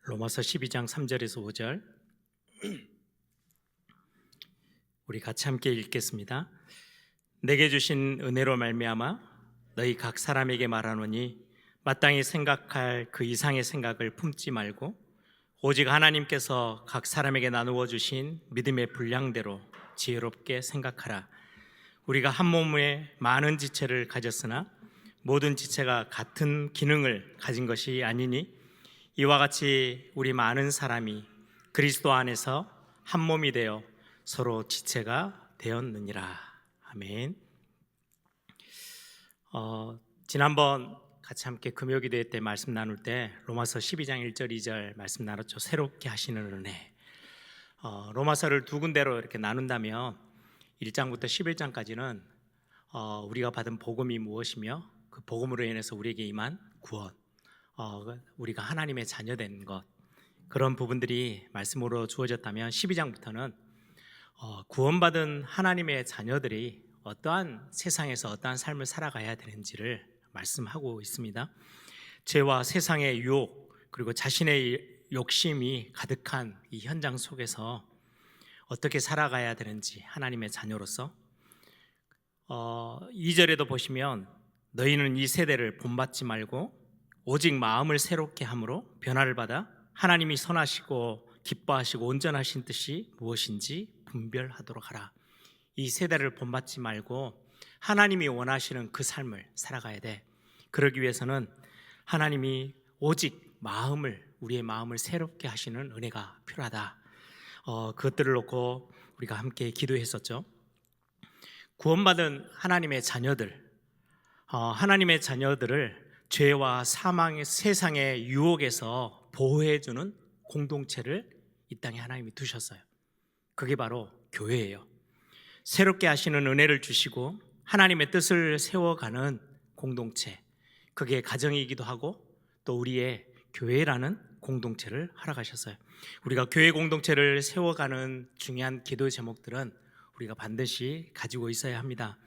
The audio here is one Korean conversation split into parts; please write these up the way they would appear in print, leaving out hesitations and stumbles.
로마서 12장 3절에서 5절 우리 같이 함께 읽겠습니다. 내게 주신 은혜로 말미암아 너희 각 사람에게 말하노니 마땅히 생각할 그 이상의 생각을 품지 말고 오직 하나님께서 각 사람에게 나누어 주신 믿음의 분량대로 지혜롭게 생각하라. 우리가 한 몸에 많은 지체를 가졌으나 모든 지체가 같은 기능을 가진 것이 아니니 이와 같이 우리 많은 사람이 그리스도 안에서 한 몸이 되어 서로 지체가 되었느니라. 아멘. 지난번 같이 함께 금요기도회 때 말씀 나눌 때 로마서 12장 1절 2절 말씀 나눴죠. 새롭게 하시는 은혜. 로마서를 두 군데로 이렇게 나눈다면 1장부터 11장까지는 우리가 받은 복음이 무엇이며 그 복음으로 인해서 우리에게 임한 구원, 우리가 하나님의 자녀된 것, 그런 부분들이 말씀으로 주어졌다면 12장부터는 구원받은 하나님의 자녀들이 어떠한 세상에서 어떠한 삶을 살아가야 되는지를 말씀하고 있습니다. 죄와 세상의 유혹 그리고 자신의 욕심이 가득한 이 현장 속에서 어떻게 살아가야 되는지 하나님의 자녀로서 2절에도 보시면 너희는 이 세대를 본받지 말고 오직 마음을 새롭게 함으로 변화를 받아 하나님이 선하시고 기뻐하시고 온전하신 뜻이 무엇인지 분별하도록 하라. 이 세대를 본받지 말고 하나님이 원하시는 그 삶을 살아가야 돼. 그러기 위해서는 하나님이 오직 우리의 마음을 새롭게 하시는 은혜가 필요하다. 그것들을 놓고 우리가 함께 기도했었죠. 구원받은 하나님의 자녀들을 죄와 사망의 세상의 유혹에서 보호해주는 공동체를 이 땅에 하나님이 두셨어요. 그게 바로 교회예요. 새롭게 하시는 은혜를 주시고 하나님의 뜻을 세워가는 공동체, 그게 가정이기도 하고 또 우리의 교회라는 공동체를 허락하셨어요. 우리가 교회 공동체를 세워가는 중요한 기도 제목들은 우리가 반드시 가지고 있어야 합니다.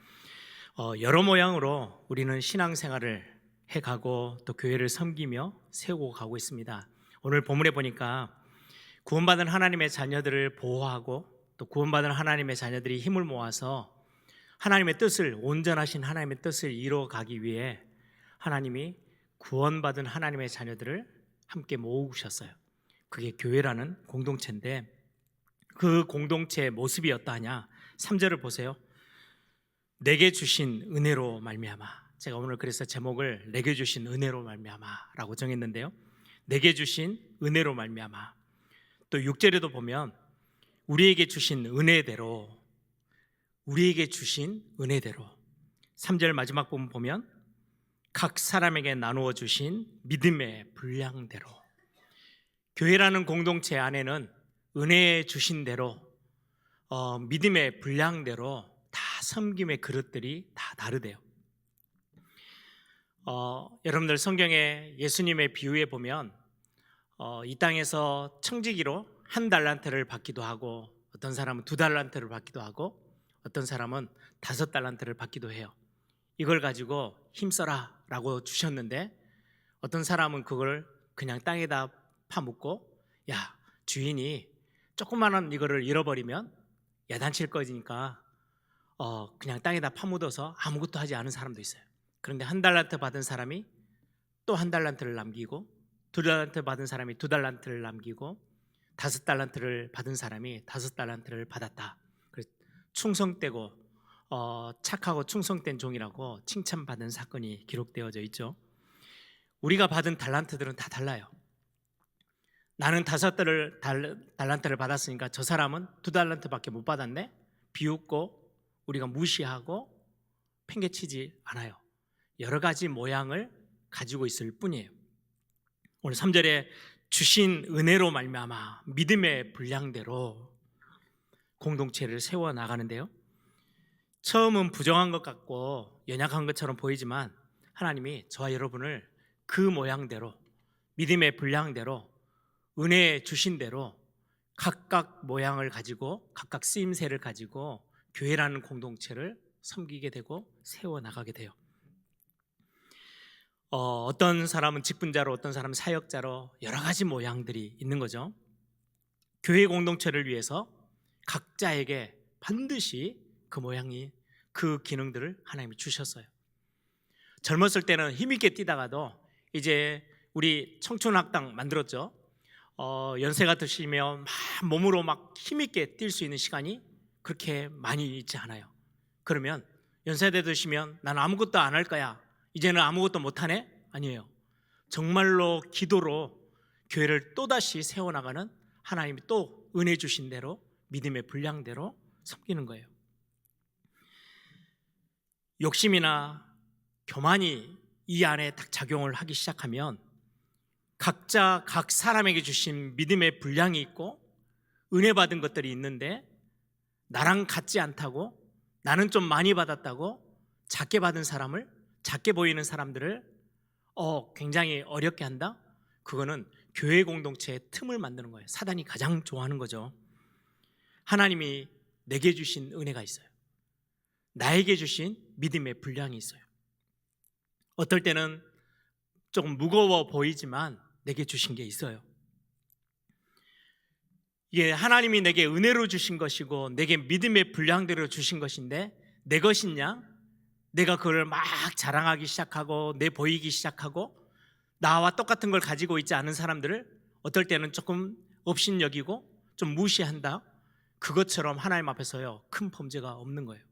여러 모양으로 우리는 신앙생활을 해가고 또 교회를 섬기며 세우고 가고 있습니다. 오늘 본문에 보니까 구원받은 하나님의 자녀들을 보호하고 또 구원받은 하나님의 자녀들이 힘을 모아서 하나님의 뜻을, 온전하신 하나님의 뜻을 이루어가기 위해 하나님이 구원받은 하나님의 자녀들을 함께 모으셨어요. 그게 교회라는 공동체인데 그 공동체의 모습이 어떠하냐? 3절을 보세요. 내게 주신 은혜로 말미암아. 제가 오늘 그래서 제목을 내게 주신 은혜로 말미암아라고 정했는데요. 내게 주신 은혜로 말미암아. 또 6절에도 보면 우리에게 주신 은혜대로 3절 마지막 부분 보면 각 사람에게 나누어 주신 믿음의 분량대로. 교회라는 공동체 안에는 은혜 주신 대로 믿음의 분량대로 다 섬김의 그릇들이 다 다르대요. 여러분들 성경에 예수님의 비유에 보면 이 땅에서 청지기로 1달란트를 받기도 하고 어떤 사람은 2달란트를 받기도 하고 어떤 사람은 5달란트를 받기도 해요. 이걸 가지고 힘써라 라고 주셨는데 어떤 사람은 그걸 그냥 땅에다 파묻고 야, 주인이 조그마한 이거를 잃어버리면 야단칠 거니까 그냥 땅에다 파묻어서 아무것도 하지 않은 사람도 있어요. 그런데 1달란트 받은 사람이 또 1달란트를 남기고 2달란트 받은 사람이 2달란트를 남기고 5달란트를 받은 사람이 5달란트를 받았다. 그래서 충성되고 착하고 충성된 종이라고 칭찬받은 사건이 기록되어져 있죠. 우리가 받은 달란트들은 다 달라요. 나는 5달란트를 받았으니까 저 사람은 2달란트밖에 못 받았네? 비웃고 우리가 무시하고 팽개치지 않아요. 여러 가지 모양을 가지고 있을 뿐이에요. 오늘 3절에 주신 은혜로 말미암아 믿음의 분량대로 공동체를 세워나가는데요. 처음은 부정한 것 같고 연약한 것처럼 보이지만 하나님이 저와 여러분을 그 모양대로 믿음의 분량대로 은혜 주신 대로 각각 모양을 가지고 각각 쓰임새를 가지고 교회라는 공동체를 섬기게 되고 세워나가게 돼요. 어떤 사람은 직분자로, 어떤 사람은 사역자로 여러 가지 모양들이 있는 거죠. 교회 공동체를 위해서 각자에게 반드시 그 모양이, 그 기능들을 하나님이 주셨어요. 젊었을 때는 힘있게 뛰다가도 이제 우리 청춘학당 만들었죠. 연세가 드시면 막 몸으로 막 힘있게 뛸 수 있는 시간이 그렇게 많이 있지 않아요. 그러면 연세대 드시면 난 아무것도 안 할 거야, 이제는 아무것도 못하네? 아니에요. 정말로 기도로 교회를 또다시 세워나가는, 하나님이 또 은혜 주신 대로 믿음의 분량대로 섬기는 거예요. 욕심이나 교만이 이 안에 딱 작용을 하기 시작하면 각자 각 사람에게 주신 믿음의 분량이 있고 은혜 받은 것들이 있는데 나랑 같지 않다고, 나는 좀 많이 받았다고 작게 받은 사람을, 작게 보이는 사람들을 굉장히 어렵게 한다? 그거는 교회 공동체의 틈을 만드는 거예요. 사단이 가장 좋아하는 거죠. 하나님이 내게 주신 은혜가 있어요. 나에게 주신 믿음의 분량이 있어요. 어떨 때는 조금 무거워 보이지만 내게 주신 게 있어요. 이게 하나님이 내게 은혜로 주신 것이고 내게 믿음의 분량대로 주신 것인데 내 것이냐? 내가 그걸 막 자랑하기 시작하고 내 보이기 시작하고 나와 똑같은 걸 가지고 있지 않은 사람들을 어떨 때는 조금 업신여기고 좀 무시한다? 그것처럼 하나님 앞에서요, 큰 범죄가 없는 거예요.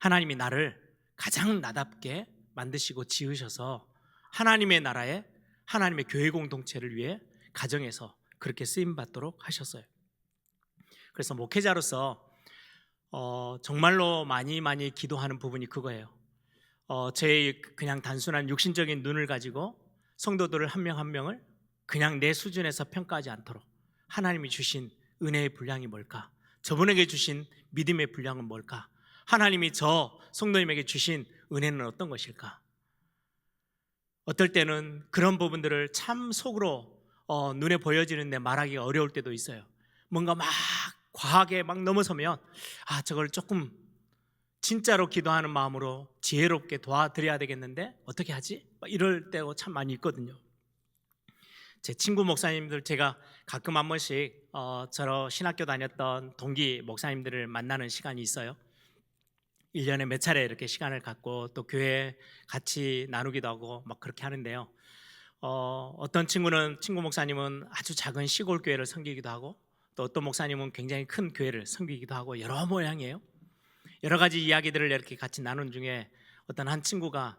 하나님이 나를 가장 나답게 만드시고 지으셔서 하나님의 나라에, 하나님의 교회 공동체를 위해 가정에서 그렇게 쓰임받도록 하셨어요. 그래서 목회자로서 정말로 많이 기도하는 부분이 그거예요. 제 그냥 단순한 육신적인 눈을 가지고 성도들을 한 명 한 명을 그냥 내 수준에서 평가하지 않도록 하나님이 주신 은혜의 분량이 뭘까? 저분에게 주신 믿음의 분량은 뭘까? 하나님이 저 성도님에게 주신 은혜는 어떤 것일까? 어떨 때는 그런 부분들을 참 속으로 눈에 보여지는데 말하기가 어려울 때도 있어요. 뭔가 막 과하게 막 넘어서면 저걸 조금 진짜로 기도하는 마음으로 지혜롭게 도와드려야 되겠는데 어떻게 하지? 이럴 때가 참 많이 있거든요. 제 친구 목사님들, 제가 가끔 한 번씩 저로 신학교 다녔던 동기 목사님들을 만나는 시간이 있어요. 1년에 몇 차례 이렇게 시간을 갖고 또 교회 같이 나누기도 하고 막 그렇게 하는데요. 어떤 친구 목사님은 아주 작은 시골 교회를 섬기기도 하고 또 어떤 목사님은 굉장히 큰 교회를 섬기기도 하고 여러 모양이에요. 여러 가지 이야기들을 이렇게 같이 나눈 중에 어떤 한 친구가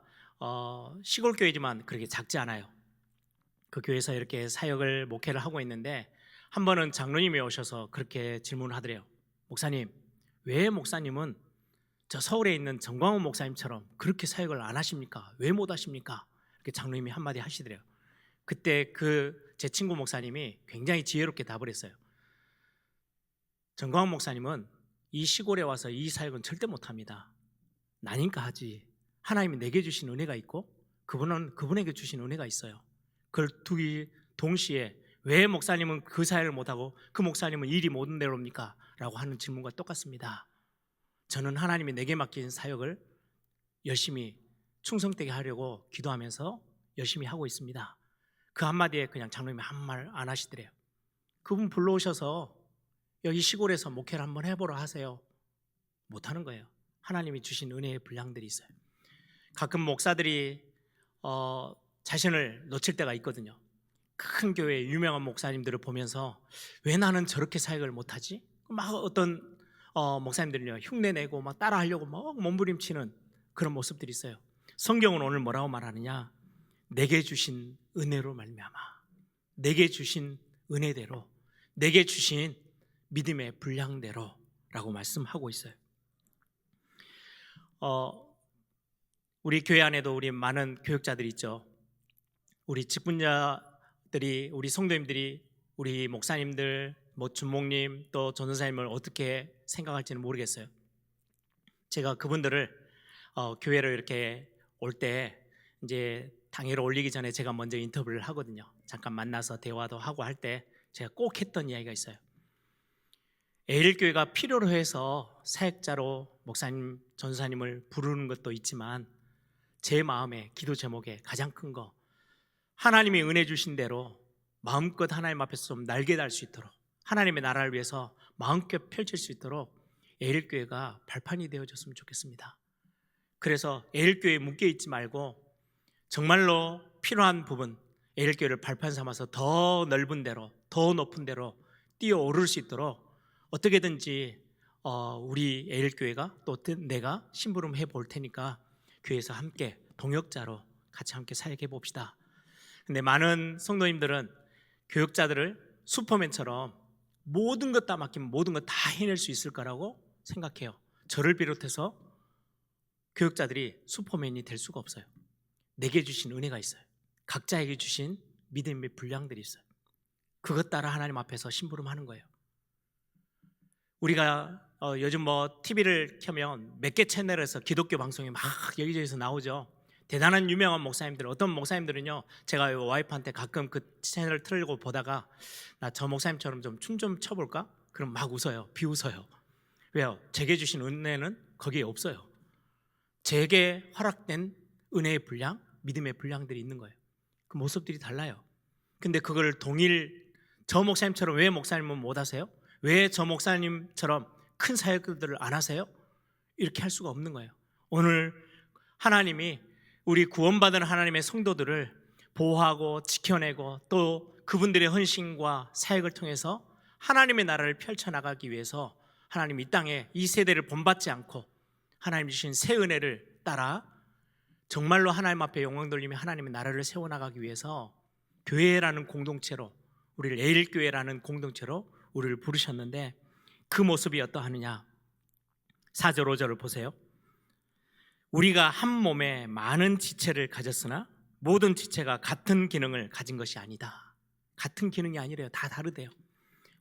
시골 교회지만 그렇게 작지 않아요. 그 교회에서 이렇게 사역을, 목회를 하고 있는데 한 번은 장로님이 오셔서 그렇게 질문을 하더래요. 목사님, 왜 목사님은 저 서울에 있는 정광훈 목사님처럼 그렇게 사역을 안 하십니까? 왜 못 하십니까? 이렇게 장로님이 한마디 하시더래요. 그때 제 친구 목사님이 굉장히 지혜롭게 답을 했어요. 정광훈 목사님은 이 시골에 와서 이 사역은 절대 못합니다. 나니까 하지. 하나님이 내게 주신 은혜가 있고 그분은 그분에게 주신 은혜가 있어요. 그걸 동시에 왜 목사님은 그 사역을 못하고 그 목사님은 일이 모든 대로입니까? 라고 하는 질문과 똑같습니다. 저는 하나님이 내게 맡긴 사역을 열심히 충성되게 하려고 기도하면서 열심히 하고 있습니다. 그 한마디에 그냥 장로님이 한 말 안 하시더래요. 그분 불러오셔서 여기 시골에서 목회를 한번 해보라 하세요. 못하는 거예요. 하나님이 주신 은혜의 분량들이 있어요. 가끔 목사들이 자신을 놓칠 때가 있거든요. 큰 교회 유명한 목사님들을 보면서 왜 나는 저렇게 사역을 못하지? 막 어떤 목사님들은요, 흉내내고 막 따라하려고 막 몸부림치는 그런 모습들이 있어요. 성경은 오늘 뭐라고 말하느냐? 내게 주신 은혜로 말미암아, 내게 주신 은혜대로, 내게 주신 믿음의 분량대로 라고 말씀하고 있어요. 우리 교회 안에도 우리 많은 교육자들이 있죠. 우리 직분자들이, 우리 성도님들이 우리 목사님들, 주목님 또 전도사님을 어떻게 생각할지는 모르겠어요. 제가 그분들을 교회로 이렇게 올 때 이제 당회로 올리기 전에 제가 먼저 인터뷰를 하거든요. 잠깐 만나서 대화도 하고 할 때 제가 꼭 했던 이야기가 있어요. 에일교회가 필요로 해서 사역자로 목사님, 전도사님을 부르는 것도 있지만 제 마음의 기도 제목에 가장 큰 거, 하나님이 은혜 주신 대로 마음껏 하나님 앞에서 좀 날개 달 수 있도록, 하나님의 나라를 위해서 마음껏 펼칠 수 있도록 에일교회가 발판이 되어줬으면 좋겠습니다. 그래서 에일교회에 묶여있지 말고 정말로 필요한 부분, 에일교회를 발판 삼아서 더 넓은 데로, 더 높은 데로 뛰어오를 수 있도록 어떻게든지 우리 에일교회가 또 내가 심부름 해볼 테니까 교회에서 함께 동역자로 같이 함께 사역해 봅시다. 근데 많은 성도님들은 교역자들을 슈퍼맨처럼 모든 것 다 맡기면 모든 것 다 해낼 수 있을 거라고 생각해요. 저를 비롯해서 교역자들이 슈퍼맨이 될 수가 없어요. 내게 주신 은혜가 있어요. 각자에게 주신 믿음의 분량들이 있어요. 그것 따라 하나님 앞에서 심부름하는 거예요. 우리가 요즘 TV를 켜면 몇 개 채널에서 기독교 방송이 막 여기저기서 나오죠. 대단한 유명한 목사님들, 어떤 목사님들은요, 제가 와이프한테 가끔 그 채널을 틀고 보다가 나 저 목사님처럼 좀 춤 좀 춰볼까? 그럼 막 웃어요. 비웃어요. 왜요? 제게 주신 은혜는 거기에 없어요. 제게 허락된 은혜의 분량, 믿음의 분량들이 있는 거예요. 그 모습들이 달라요. 근데 그걸 저 목사님처럼 왜 목사님은 못 하세요? 왜 저 목사님처럼 큰 사역들을 안 하세요? 이렇게 할 수가 없는 거예요. 오늘 하나님이 우리 구원받은 하나님의 성도들을 보호하고 지켜내고 또 그분들의 헌신과 사역을 통해서 하나님의 나라를 펼쳐나가기 위해서 하나님 이 땅에 이 세대를 본받지 않고 하나님 주신 새 은혜를 따라 정말로 하나님 앞에 영광 돌리며 하나님의 나라를 세워나가기 위해서 교회라는 공동체로, 우리를 에일교회라는 공동체로 우리를 부르셨는데 그 모습이 어떠하느냐. 4절 5절을 보세요. 우리가 한 몸에 많은 지체를 가졌으나 모든 지체가 같은 기능을 가진 것이 아니다. 같은 기능이 아니래요. 다 다르대요.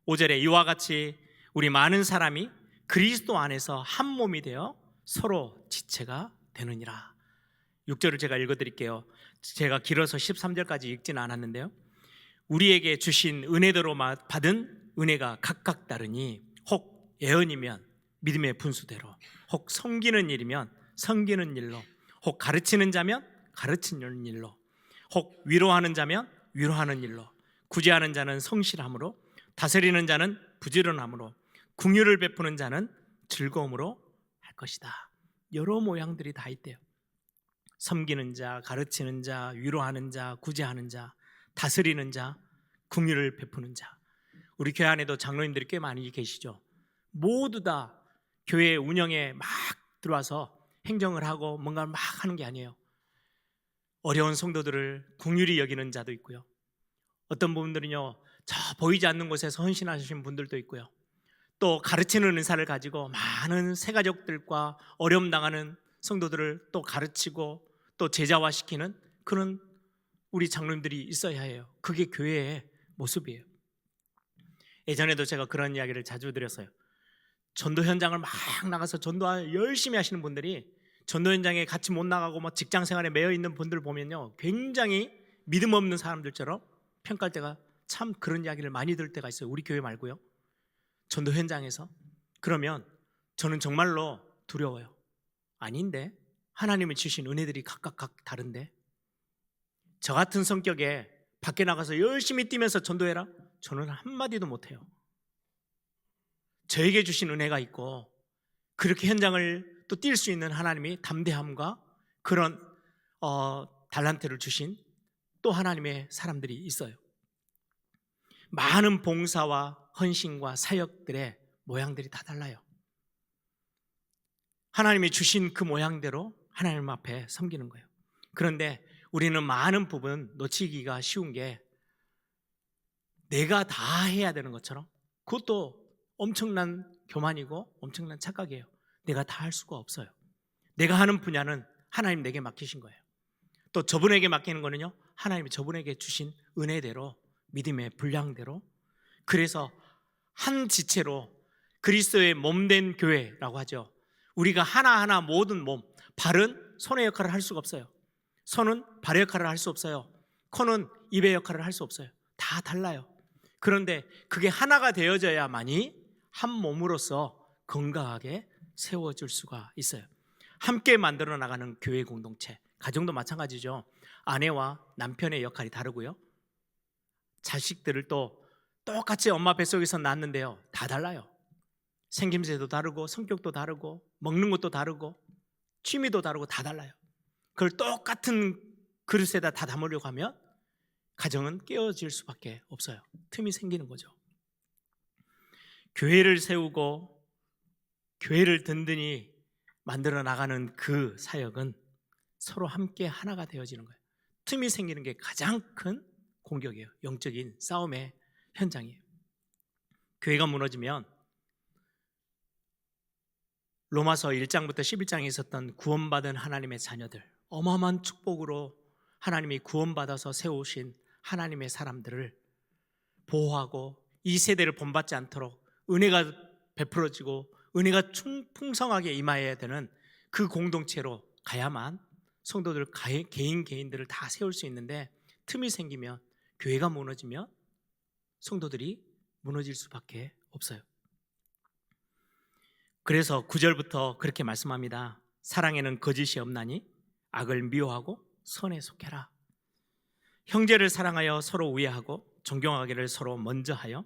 5절에 이와 같이 우리 많은 사람이 그리스도 안에서 한 몸이 되어 서로 지체가 되느니라. 6절을 제가 읽어드릴게요. 제가 길어서 13절까지 읽지는 않았는데요. 우리에게 주신 은혜대로 받은 은혜가 각각 다르니 혹 예언이면 믿음의 분수대로, 혹 섬기는 일이면 섬기는 일로, 혹 가르치는 자면 가르치는 일로, 혹 위로하는 자면 위로하는 일로, 구제하는 자는 성실함으로, 다스리는 자는 부지런함으로, 긍휼을 베푸는 자는 즐거움으로 할 것이다. 여러 모양들이 다 있대요. 섬기는 자, 가르치는 자, 위로하는 자, 구제하는 자, 다스리는 자, 긍휼을 베푸는 자. 우리 교회 안에도 장로님들이 꽤 많이 계시죠. 모두 다 교회 운영에 막 들어와서 행정을 하고 뭔가를 막 하는 게 아니에요. 어려운 성도들을 긍휼히 여기는 자도 있고요. 어떤 분들은요, 저 보이지 않는 곳에서 헌신하시는 분들도 있고요. 또 가르치는 은사를 가지고 많은 새가족들과 어려움 당하는 성도들을 또 가르치고 또 제자화시키는 그런 우리 장로님들이 있어야 해요. 그게 교회의 모습이에요. 예전에도 제가 그런 이야기를 자주 드렸어요. 전도 현장을 막 나가서 전도 열심히 하시는 분들이 전도 현장에 같이 못 나가고 직장 생활에 매여 있는 분들 보면요, 굉장히 믿음 없는 사람들처럼 평가할 때가 참 그런 이야기를 많이 들을 때가 있어요. 우리 교회 말고요. 전도 현장에서. 그러면 저는 정말로 두려워요. 아닌데 하나님이 주신 은혜들이 각각 다른데 저 같은 성격에 밖에 나가서 열심히 뛰면서 전도해라? 저는 한마디도 못해요. 저에게 주신 은혜가 있고 그렇게 현장을 또 뛸 수 있는 하나님이 담대함과 그런 달란트를 주신 또 하나님의 사람들이 있어요. 많은 봉사와 헌신과 사역들의 모양들이 다 달라요. 하나님이 주신 그 모양대로 하나님 앞에 섬기는 거예요. 그런데 우리는 많은 부분 놓치기가 쉬운 게 내가 다 해야 되는 것처럼, 그것도 엄청난 교만이고 엄청난 착각이에요. 내가 다 할 수가 없어요. 내가 하는 분야는 하나님 내게 맡기신 거예요. 또 저분에게 맡기는 거는요, 하나님이 저분에게 주신 은혜대로, 믿음의 분량대로. 그래서 한 지체로 그리스도의 몸된 교회라고 하죠. 우리가 하나하나 모든 몸, 발은 손의 역할을 할 수가 없어요. 손은 발의 역할을 할 수 없어요. 코는 입의 역할을 할 수 없어요. 다 달라요. 그런데 그게 하나가 되어져야만이 한 몸으로서 건강하게 세워질 수가 있어요. 함께 만들어 나가는 교회 공동체, 가정도 마찬가지죠. 아내와 남편의 역할이 다르고요. 자식들을 또 똑같이 엄마 뱃속에서 낳았는데요, 다 달라요. 생김새도 다르고 성격도 다르고 먹는 것도 다르고 취미도 다르고 다 달라요. 그걸 똑같은 그릇에다 다 담으려고 하면 가정은 깨어질 수밖에 없어요. 틈이 생기는 거죠. 교회를 세우고 교회를 든든히 만들어 나가는 그 사역은 서로 함께 하나가 되어지는 거예요. 틈이 생기는 게 가장 큰 공격이에요. 영적인 싸움의 현장이에요. 교회가 무너지면 로마서 1장부터 11장에 있었던 구원받은 하나님의 자녀들, 어마어마한 축복으로 하나님이 구원받아서 세우신 하나님의 사람들을 보호하고 이 세대를 본받지 않도록 은혜가 베풀어지고 은혜가 풍성하게 임하여야 되는 그 공동체로 가야만 성도들 개인들을 다 세울 수 있는데, 틈이 생기면, 교회가 무너지면 성도들이 무너질 수밖에 없어요. 그래서 9절부터 그렇게 말씀합니다. 사랑에는 거짓이 없나니 악을 미워하고 선에 속해라. 형제를 사랑하여 서로 우애하고 존경하기를 서로 먼저 하여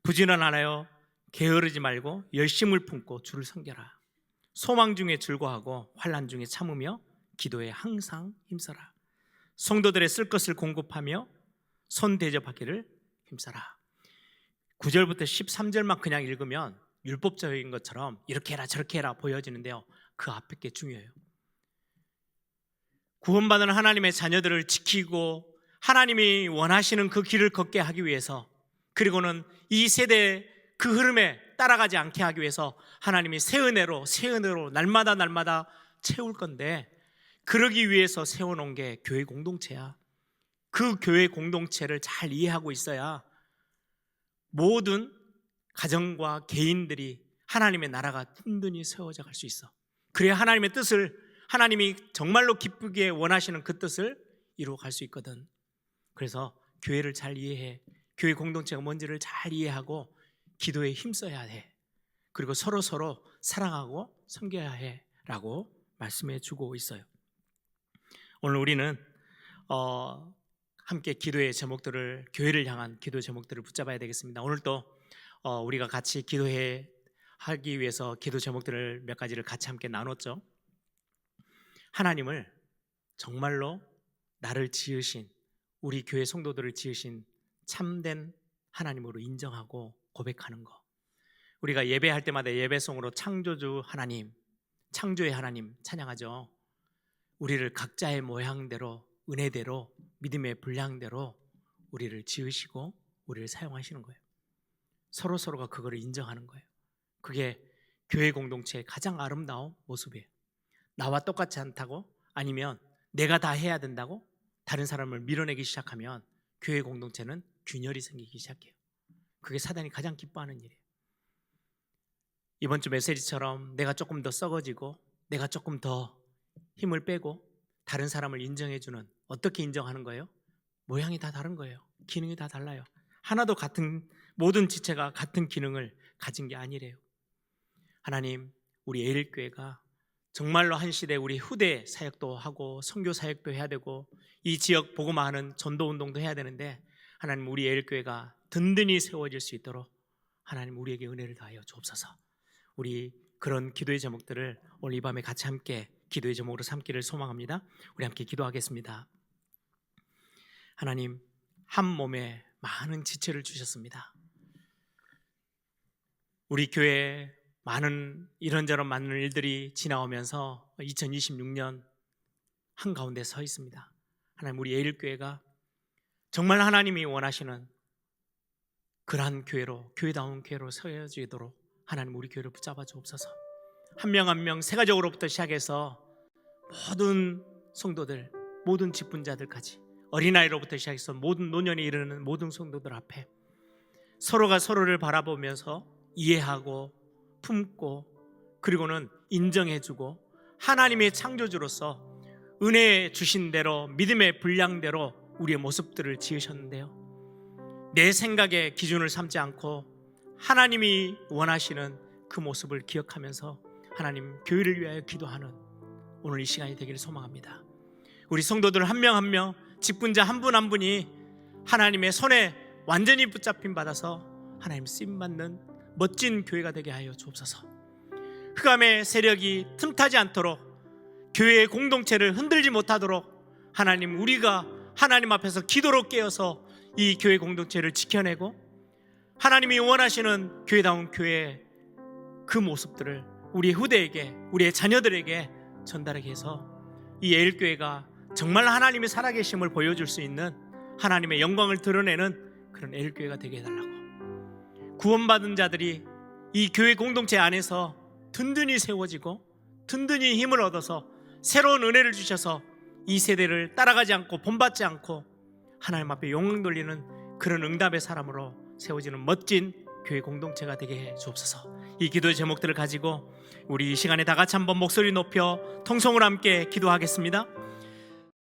부지런하여 게으르지 말고 열심을 품고 주를 섬겨라. 소망 중에 즐거워하고 환난 중에 참으며 기도에 항상 힘써라. 성도들의 쓸 것을 공급하며 손 대접하기를 힘써라. 9절부터 13절만 그냥 읽으면 율법적인 것처럼 이렇게 해라 저렇게 해라 보여지는데요, 그 앞에 게 중요해요. 구원받은 하나님의 자녀들을 지키고 하나님이 원하시는 그 길을 걷게 하기 위해서, 그리고는 이 세대의 그 흐름에 따라가지 않게 하기 위해서 하나님이 새 은혜로 날마다 채울 건데, 그러기 위해서 세워놓은 게 교회 공동체야. 그 교회 공동체를 잘 이해하고 있어야 모든 가정과 개인들이 하나님의 나라가 든든히 세워져 갈 수 있어. 그래야 하나님의 뜻을, 하나님이 정말로 기쁘게 원하시는 그 뜻을 이루어 갈 수 있거든. 그래서 교회를 잘 이해해. 교회 공동체가 뭔지를 잘 이해하고 기도에 힘써야 해. 그리고 서로 사랑하고 섬겨야 해 라고 말씀해 주고 있어요. 오늘 우리는 함께 기도의 제목들을, 교회를 향한 기도 제목들을 붙잡아야 되겠습니다. 오늘 또 우리가 같이 기도해 하기 위해서 기도 제목들을 몇 가지를 같이 함께 나눴죠. 하나님을 정말로 나를 지으신, 우리 교회 성도들을 지으신 참된 하나님으로 인정하고 고백하는 거. 우리가 예배할 때마다 예배송으로 창조주 하나님, 창조의 하나님 찬양하죠. 우리를 각자의 모양대로, 은혜대로, 믿음의 분량대로 우리를 지으시고 우리를 사용하시는 거예요. 서로가 그거를 인정하는 거예요. 그게 교회 공동체의 가장 아름다운 모습이에요. 나와 똑같지 않다고, 아니면 내가 다 해야 된다고 다른 사람을 밀어내기 시작하면 교회 공동체는 균열이 생기기 시작해요. 그게 사단이 가장 기뻐하는 일이에요. 이번 주 메시지처럼 내가 조금 더 썩어지고 내가 조금 더 힘을 빼고 다른 사람을 인정해주는, 어떻게 인정하는 거예요? 모양이 다 다른 거예요. 기능이 다 달라요. 하나도 모든 지체가 같은 기능을 가진 게 아니래요. 하나님, 우리 에일교회가 정말로 한 시대 우리 후대 사역도 하고 선교 사역도 해야 되고 이 지역 복음화하는 전도운동도 해야 되는데, 하나님, 우리 에일교회가 든든히 세워질 수 있도록 하나님 우리에게 은혜를 다하여 주옵소서. 우리 그런 기도의 제목들을 오늘 이 밤에 같이 함께 기도의 제목으로 삼기를 소망합니다. 우리 함께 기도하겠습니다. 하나님, 한 몸에 많은 지체를 주셨습니다. 우리 교회에 많은 이런저런 많은 일들이 지나오면서 2026년 한가운데 서 있습니다. 하나님, 우리 에일교회가 정말 하나님이 원하시는 그러한 교회로, 교회다운 교회로 서어지도록 하나님 우리 교회를 붙잡아 주옵소서. 한 명 한 명 세가족으로부터 시작해서 모든 성도들, 모든 직분자들까지, 어린아이로부터 시작해서 모든 노년에 이르는 모든 성도들 앞에 서로가 서로를 바라보면서 이해하고 품고, 그리고는 인정해주고, 하나님의 창조주로서 은혜 주신 대로 믿음의 분량대로 우리의 모습들을 지으셨는데요, 내 생각의 기준을 삼지 않고 하나님이 원하시는 그 모습을 기억하면서 하나님 교회를 위하여 기도하는 오늘 이 시간이 되기를 소망합니다. 우리 성도들 한 명 한 명, 직분자 한 분 한 분이 하나님의 손에 완전히 붙잡힘 받아서 하나님 쓰임 받는 멋진 교회가 되게 하여 주옵소서. 흑암의 세력이 틈타지 않도록, 교회의 공동체를 흔들지 못하도록 하나님, 우리가 하나님 앞에서 기도로 깨어서 이 교회 공동체를 지켜내고 하나님이 원하시는 교회다운 교회의 그 모습들을 우리 후대에게, 우리의 자녀들에게 전달하게 해서 이 에일교회가 정말 하나님의 살아계심을 보여줄 수 있는, 하나님의 영광을 드러내는 그런 에일교회가 되게 해달라고. 구원받은 자들이 이 교회 공동체 안에서 든든히 세워지고 든든히 힘을 얻어서 새로운 은혜를 주셔서 이 세대를 따라가지 않고 본받지 않고 하나님 앞에 영광 돌리는 그런 응답의 사람으로 세워지는 멋진 교회 공동체가 되게 해 주옵소서. 이 기도의 제목들을 가지고 우리 이 시간에 다 같이 한번 목소리 높여 통성으로 함께 기도하겠습니다.